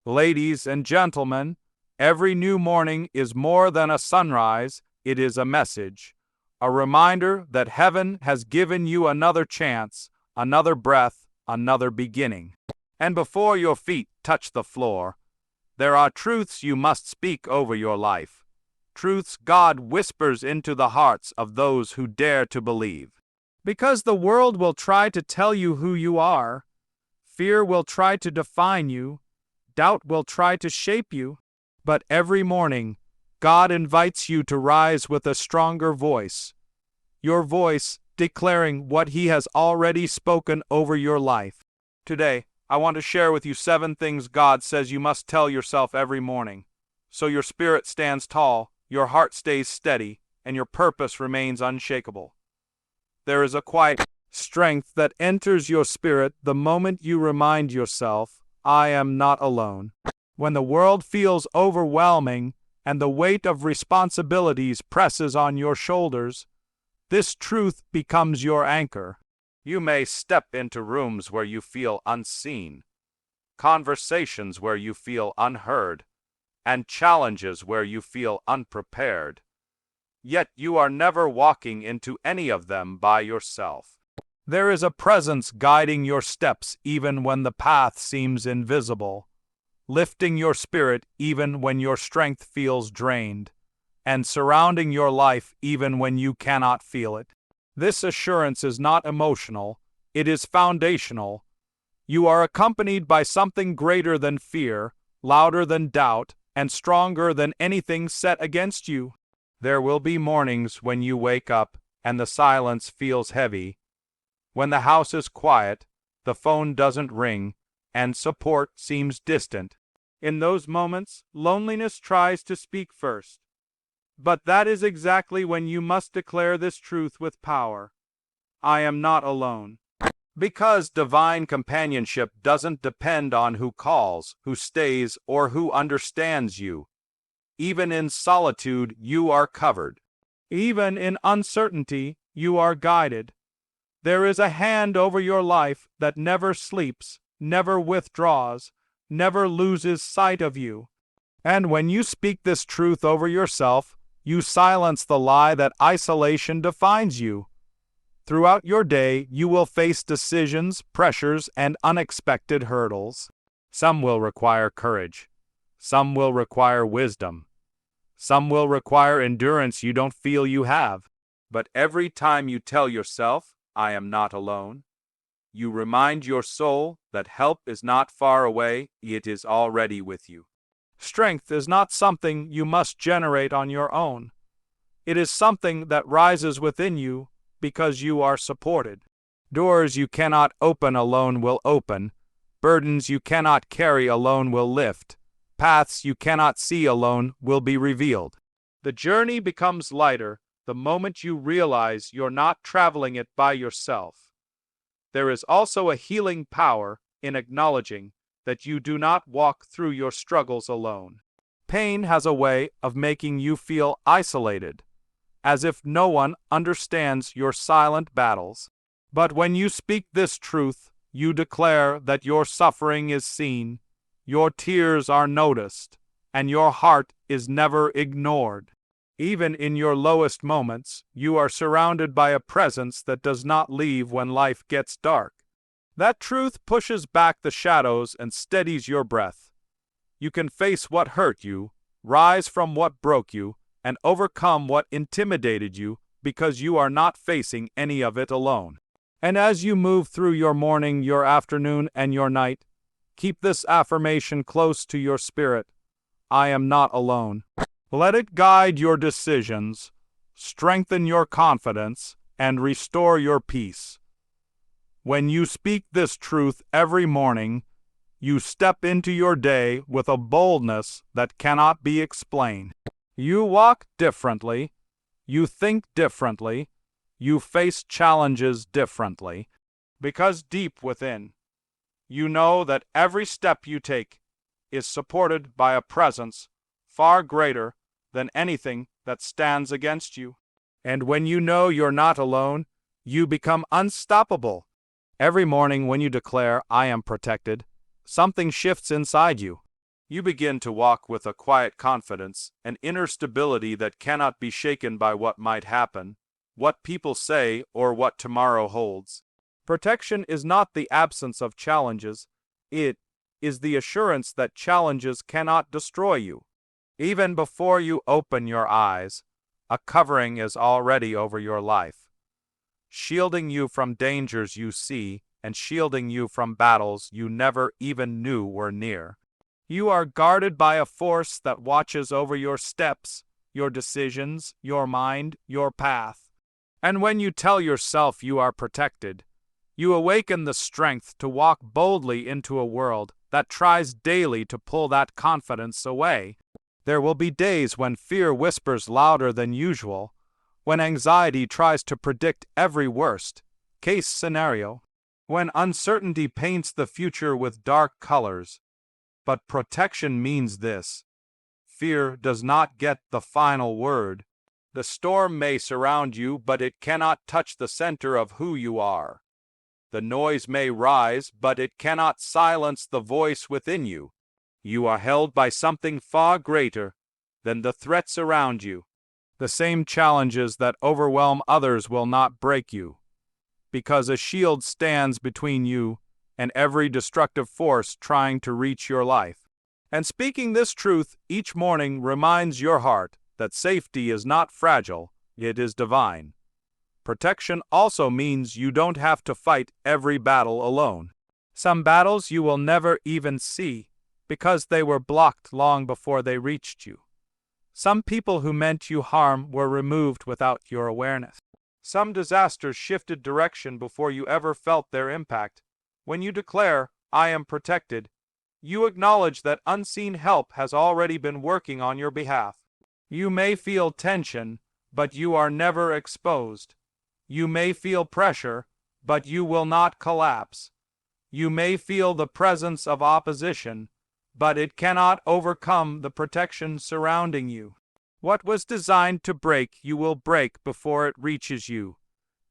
Ladies and gentlemen, every new morning is more than a sunrise, it is a message, a reminder that heaven has given you another chance, another breath, another beginning. And before your feet touch the floor, there are truths you must speak over your life, truths God whispers into the hearts of those who dare to believe. Because the world will try to tell you who you are, fear will try to define you, doubt will try to shape you, but every morning, God invites you to rise with a stronger voice, your voice declaring what He has already spoken over your life. Today, I want to share with you 7 things God says you must tell yourself every morning, so your spirit stands tall, your heart stays steady, and your purpose remains unshakable. There is a quiet strength that enters your spirit the moment you remind yourself, I am not alone. When the world feels overwhelming and the weight of responsibilities presses on your shoulders, this truth becomes your anchor. You may step into rooms where you feel unseen, conversations where you feel unheard, and challenges where you feel unprepared. Yet you are never walking into any of them by yourself. There is a presence guiding your steps even when the path seems invisible, lifting your spirit even when your strength feels drained, and surrounding your life even when you cannot feel it. This assurance is not emotional, it is foundational. You are accompanied by something greater than fear, louder than doubt, and stronger than anything set against you. There will be mornings when you wake up and the silence feels heavy, when the house is quiet, the phone doesn't ring, and support seems distant. In those moments, loneliness tries to speak first. But that is exactly when you must declare this truth with power. I am not alone. Because divine companionship doesn't depend on who calls, who stays, or who understands you. Even in solitude, you are covered. Even in uncertainty, you are guided. There is a hand over your life that never sleeps, never withdraws, never loses sight of you. And when you speak this truth over yourself, you silence the lie that isolation defines you. Throughout your day, you will face decisions, pressures, and unexpected hurdles. Some will require courage. Some will require wisdom. Some will require endurance you don't feel you have. But every time you tell yourself, I am not alone, you remind your soul that help is not far away, it is already with you. Strength is not something you must generate on your own. It is something that rises within you because you are supported. Doors you cannot open alone will open. Burdens you cannot carry alone will lift. Paths you cannot see alone will be revealed. The journey becomes lighter the moment you realize you're not traveling it by yourself. There is also a healing power in acknowledging that you do not walk through your struggles alone. Pain has a way of making you feel isolated, as if no one understands your silent battles. But when you speak this truth, you declare that your suffering is seen, your tears are noticed, and your heart is never ignored. Even in your lowest moments, you are surrounded by a presence that does not leave when life gets dark. That truth pushes back the shadows and steadies your breath. You can face what hurt you, rise from what broke you, and overcome what intimidated you because you are not facing any of it alone. And as you move through your morning, your afternoon, and your night, keep this affirmation close to your spirit. I am not alone. Let it guide your decisions, strengthen your confidence, and restore your peace. When you speak this truth every morning, you step into your day with a boldness that cannot be explained. You walk differently, you think differently, you face challenges differently, because deep within, you know that every step you take is supported by a presence far greater than anything that stands against you. And when you know you're not alone, you become unstoppable. Every morning when you declare, I am protected, something shifts inside you. You begin to walk with a quiet confidence, an inner stability that cannot be shaken by what might happen, what people say, or what tomorrow holds. Protection is not the absence of challenges, it is the assurance that challenges cannot destroy you. Even before you open your eyes, a covering is already over your life, shielding you from dangers you see and shielding you from battles you never even knew were near. You are guarded by a force that watches over your steps, your decisions, your mind, your path. And when you tell yourself you are protected, you awaken the strength to walk boldly into a world that tries daily to pull that confidence away. There will be days when fear whispers louder than usual, when anxiety tries to predict every worst-case scenario, when uncertainty paints the future with dark colors. But protection means this: fear does not get the final word. The storm may surround you, but it cannot touch the center of who you are. The noise may rise, but it cannot silence the voice within you. You are held by something far greater than the threats around you. The same challenges that overwhelm others will not break you, because a shield stands between you and every destructive force trying to reach your life. And speaking this truth each morning reminds your heart that safety is not fragile, it is divine. Protection also means you don't have to fight every battle alone. Some battles you will never even see, because they were blocked long before they reached you. Some people who meant you harm were removed without your awareness. Some disasters shifted direction before you ever felt their impact. When you declare, "I am protected," you acknowledge that unseen help has already been working on your behalf. You may feel tension, but you are never exposed. You may feel pressure, but you will not collapse. You may feel the presence of opposition, but it cannot overcome the protection surrounding you. What was designed to break, you will break before it reaches you.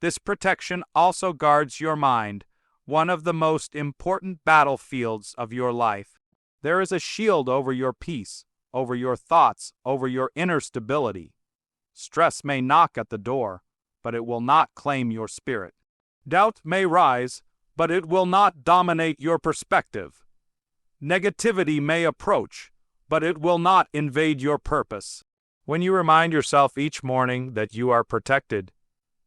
This protection also guards your mind, one of the most important battlefields of your life. There is a shield over your peace, over your thoughts, over your inner stability. Stress may knock at the door, but it will not claim your spirit. Doubt may rise, but it will not dominate your perspective. Negativity may approach, but it will not invade your purpose. When you remind yourself each morning that you are protected,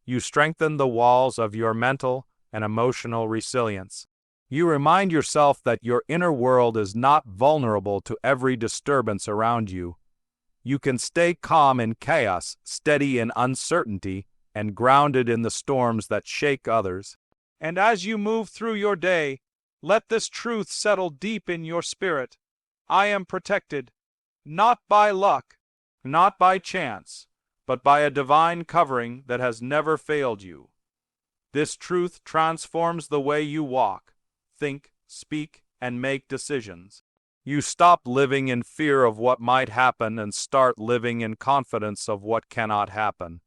you strengthen the walls of your mental and emotional resilience. You remind yourself that your inner world is not vulnerable to every disturbance around you. You can stay calm in chaos, steady in uncertainty, and grounded in the storms that shake others. And as you move through your day, let this truth settle deep in your spirit. I am protected, not by luck, not by chance, but by a divine covering that has never failed you. This truth transforms the way you walk, think, speak, and make decisions. You stop living in fear of what might happen and start living in confidence of what cannot happen.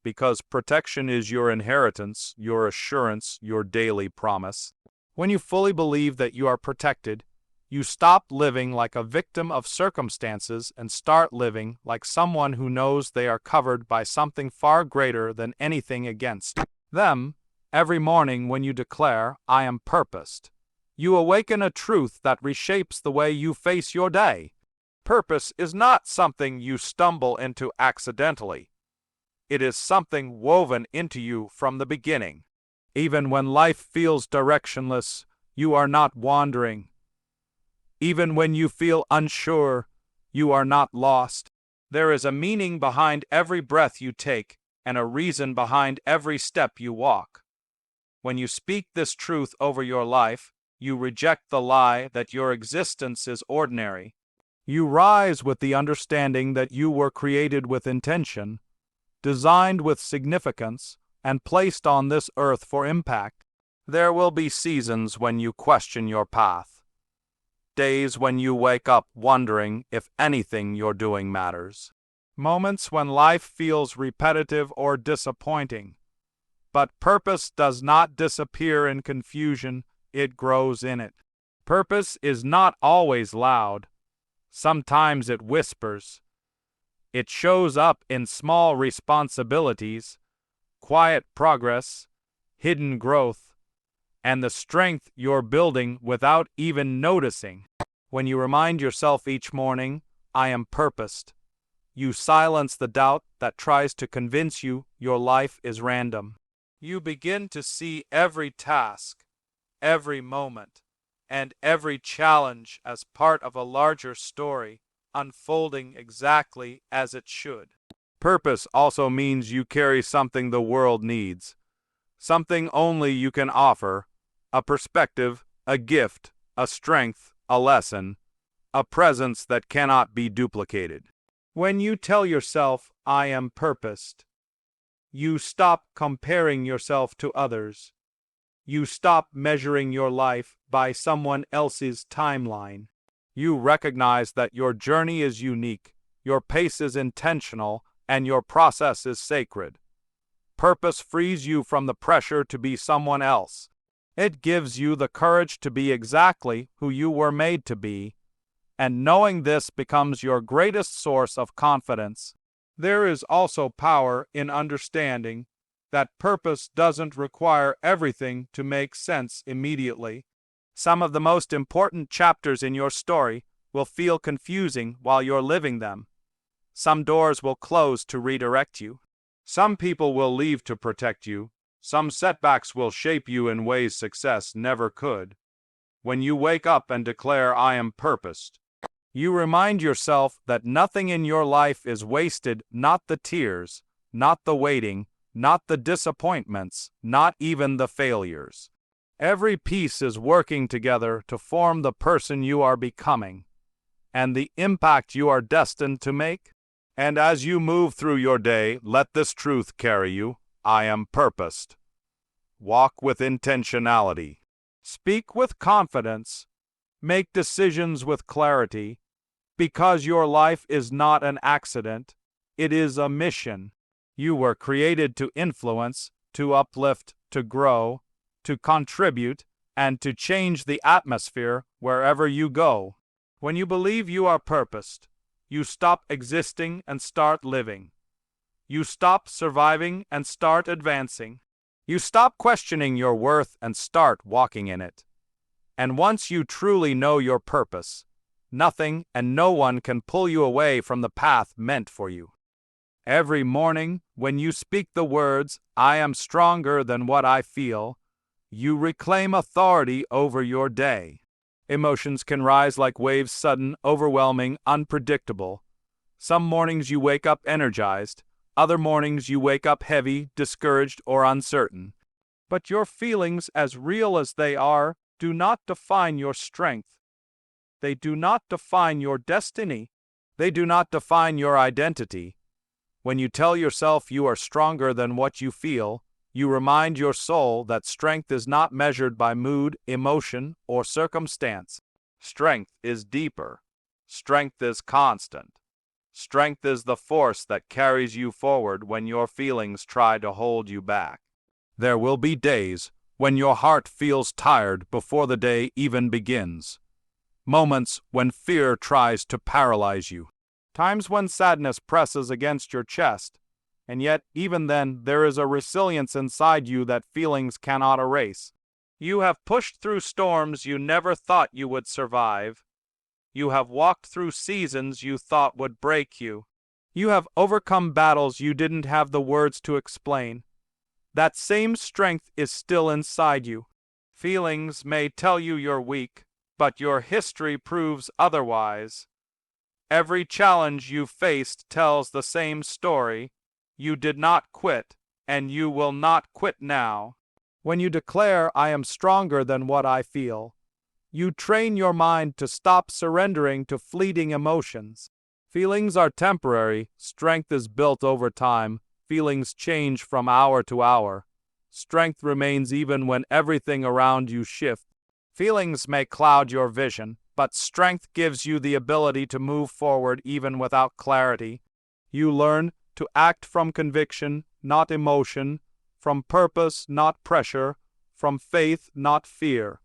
Because protection is your inheritance, your assurance, your daily promise. When you fully believe that you are protected, you stop living like a victim of circumstances and start living like someone who knows they are covered by something far greater than anything against them. Every morning when you declare, "I am purposed," you awaken a truth that reshapes the way you face your day. Purpose is not something you stumble into accidentally. It is something woven into you from the beginning. Even when life feels directionless, you are not wandering. Even when you feel unsure, you are not lost. There is a meaning behind every breath you take and a reason behind every step you walk. When you speak this truth over your life, you reject the lie that your existence is ordinary. You rise with the understanding that you were created with intention, designed with significance, and placed on this earth for impact. There will be seasons when you question your path. Days when you wake up wondering if anything you're doing matters. Moments when life feels repetitive or disappointing. But purpose does not disappear in confusion, it grows in it. Purpose is not always loud, Sometimes it whispers. It shows up in small responsibilities, quiet progress, hidden growth, and the strength you're building without even noticing. When you remind yourself each morning, I am purposed, you silence the doubt that tries to convince you your life is random. You begin to see every task, every moment, and every challenge as part of a larger story, unfolding exactly as it should. Purpose also means you carry something the world needs, something only you can offer, a perspective, a gift, a strength, a lesson, a presence that cannot be duplicated. When you tell yourself, I am purposed, you stop comparing yourself to others. You stop measuring your life by someone else's timeline. You recognize that your journey is unique, your pace is intentional, and your process is sacred. Purpose frees you from the pressure to be someone else. It gives you the courage to be exactly who you were made to be, and knowing this becomes your greatest source of confidence. There is also power in understanding that purpose doesn't require everything to make sense immediately. Some of the most important chapters in your story will feel confusing while you're living them. Some doors will close to redirect you. Some people will leave to protect you. Some setbacks will shape you in ways success never could. When you wake up and declare, I am purposed, you remind yourself that nothing in your life is wasted, not the tears, not the waiting, not the disappointments, not even the failures. Every piece is working together to form the person you are becoming, and the impact you are destined to make. And as you move through your day, let this truth carry you. I am purposed. Walk with intentionality. Speak with confidence. Make decisions with clarity, because your life is not an accident, it is a mission. You were created to influence, to uplift, to grow, to contribute, and to change the atmosphere wherever you go. When you believe you are purposed, you stop existing and start living. You stop surviving and start advancing. You stop questioning your worth and start walking in it. And once you truly know your purpose, nothing and no one can pull you away from the path meant for you. Every morning, when you speak the words, I am stronger than what I feel, you reclaim authority over your day. Emotions can rise like waves, sudden, overwhelming, unpredictable. Some mornings you wake up energized, other mornings you wake up heavy, discouraged, or uncertain. But your feelings, as real as they are, do not define your strength. They do not define your destiny. They do not define your identity. When you tell yourself you are stronger than what you feel, you remind your soul that strength is not measured by mood, emotion, or circumstance. Strength is deeper. Strength is constant. Strength is the force that carries you forward when your feelings try to hold you back. There will be days when your heart feels tired before the day even begins. Moments when fear tries to paralyze you. Times when sadness presses against your chest, and yet even then there is a resilience inside you that feelings cannot erase. You have pushed through storms you never thought you would survive. You have walked through seasons you thought would break you. You have overcome battles you didn't have the words to explain. That same strength is still inside you. Feelings may tell you you're weak, but your history proves otherwise. Every challenge you faced tells the same story. You did not quit, and you will not quit now. When you declare, I am stronger than what I feel, you train your mind to stop surrendering to fleeting emotions. Feelings are temporary, strength is built over time, feelings change from hour to hour. Strength remains even when everything around you shifts. Feelings may cloud your vision, but strength gives you the ability to move forward even without clarity. You learn to act from conviction, not emotion, from purpose, not pressure, from faith, not fear.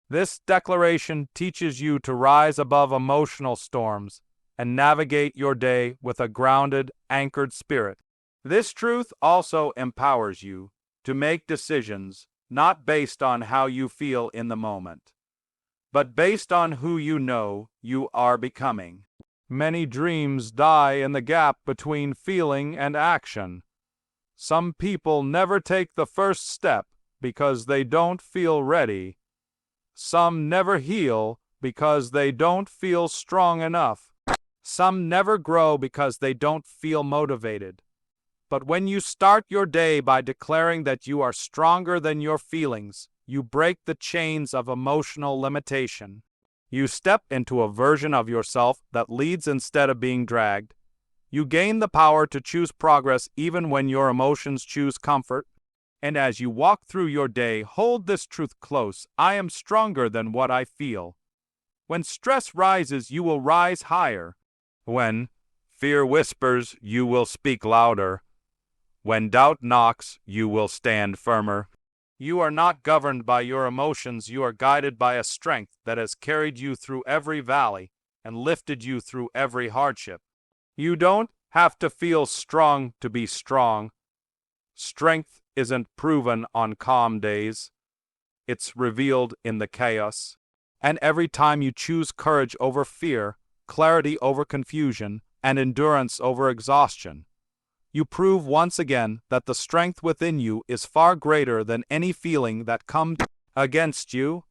This declaration teaches you to rise above emotional storms and navigate your day with a grounded, anchored spirit. This truth also empowers you to make decisions not based on how you feel in the moment, but based on who you know you are becoming. Many dreams die in the gap between feeling and action. Some people never take the first step because they don't feel ready. Some never heal because they don't feel strong enough. Some never grow because they don't feel motivated. But when you start your day by declaring that you are stronger than your feelings, you break the chains of emotional limitation. You step into a version of yourself that leads instead of being dragged. You gain the power to choose progress even when your emotions choose comfort. And as you walk through your day, hold this truth close: I am stronger than what I feel. When stress rises, you will rise higher. When fear whispers, you will speak louder. When doubt knocks, you will stand firmer. You are not governed by your emotions, you are guided by a strength that has carried you through every valley and lifted you through every hardship. You don't have to feel strong to be strong. Strength isn't proven on calm days. It's revealed in the chaos. And every time you choose courage over fear, clarity over confusion, and endurance over exhaustion, you prove once again that the strength within you is far greater than any feeling that comes against you.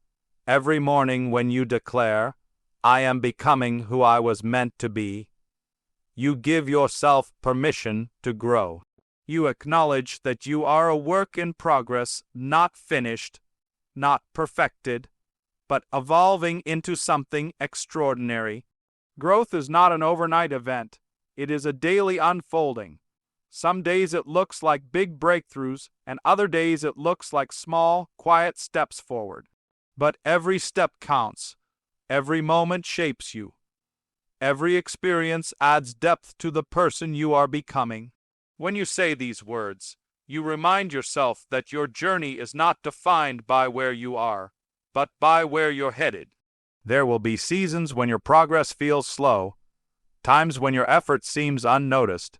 Every morning when you declare, I am becoming who I was meant to be, you give yourself permission to grow. You acknowledge that you are a work in progress, not finished, not perfected, but evolving into something extraordinary. Growth is not an overnight event. It is a daily unfolding. Some days it looks like big breakthroughs, and other days it looks like small, quiet steps forward. But every step counts. Every moment shapes you. Every experience adds depth to the person you are becoming. When you say these words, you remind yourself that your journey is not defined by where you are, but by where you're headed. There will be seasons when your progress feels slow, times when your effort seems unnoticed,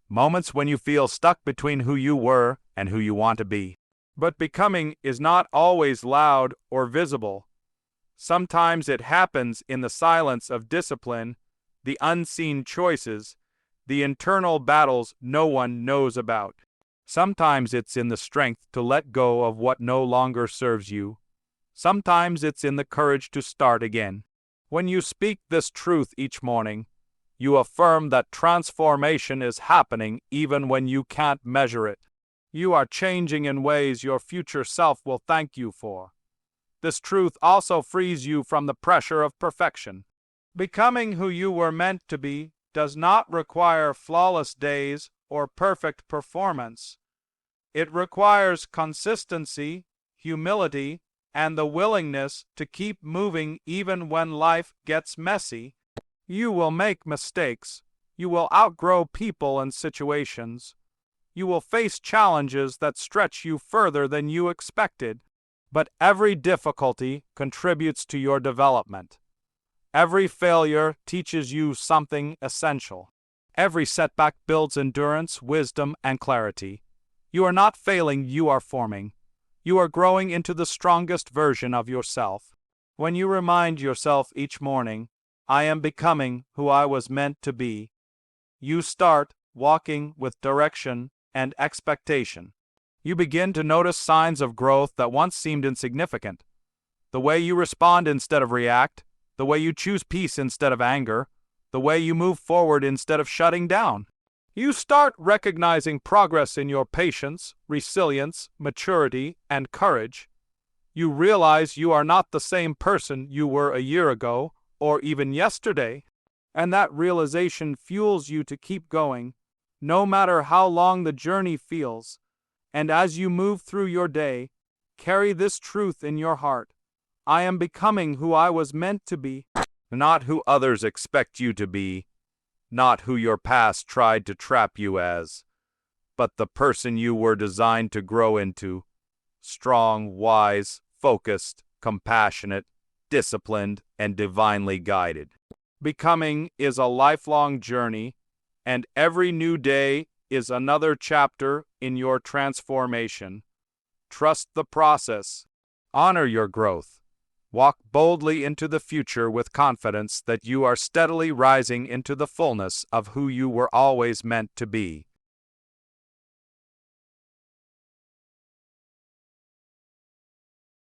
moments when you feel stuck between who you were and who you want to be. But becoming is not always loud or visible. Sometimes it happens in the silence of discipline, the unseen choices, the internal battles no one knows about. Sometimes it's in the strength to let go of what no longer serves you. Sometimes it's in the courage to start again. When you speak this truth each morning, you affirm that transformation is happening even when you can't measure it. You are changing in ways your future self will thank you for. This truth also frees you from the pressure of perfection. Becoming who you were meant to be does not require flawless days or perfect performance. It requires consistency, humility, and the willingness to keep moving even when life gets messy. You will make mistakes. You will outgrow people and situations. You will face challenges that stretch you further than you expected. But every difficulty contributes to your development. Every failure teaches you something essential. Every setback builds endurance, wisdom, and clarity. You are not failing, you are forming. You are growing into the strongest version of yourself. When you remind yourself each morning, I am becoming who I was meant to be, you start walking with direction and expectation. You begin to notice signs of growth that once seemed insignificant. The way you respond instead of react, the way you choose peace instead of anger, the way you move forward instead of shutting down. You start recognizing progress in your patience, resilience, maturity, and courage. You realize you are not the same person you were a year ago or even yesterday, and that realization fuels you to keep going, no matter how long the journey feels. And as you move through your day, carry this truth in your heart: I am becoming who I was meant to be, not who others expect you to be, not who your past tried to trap you as, but the person you were designed to grow into: strong, wise, focused, compassionate, disciplined, and divinely guided. Becoming is a lifelong journey, and every new day is another chapter in your transformation. Trust the process. Honor your growth. Walk boldly into the future with confidence that you are steadily rising into the fullness of who you were always meant to be.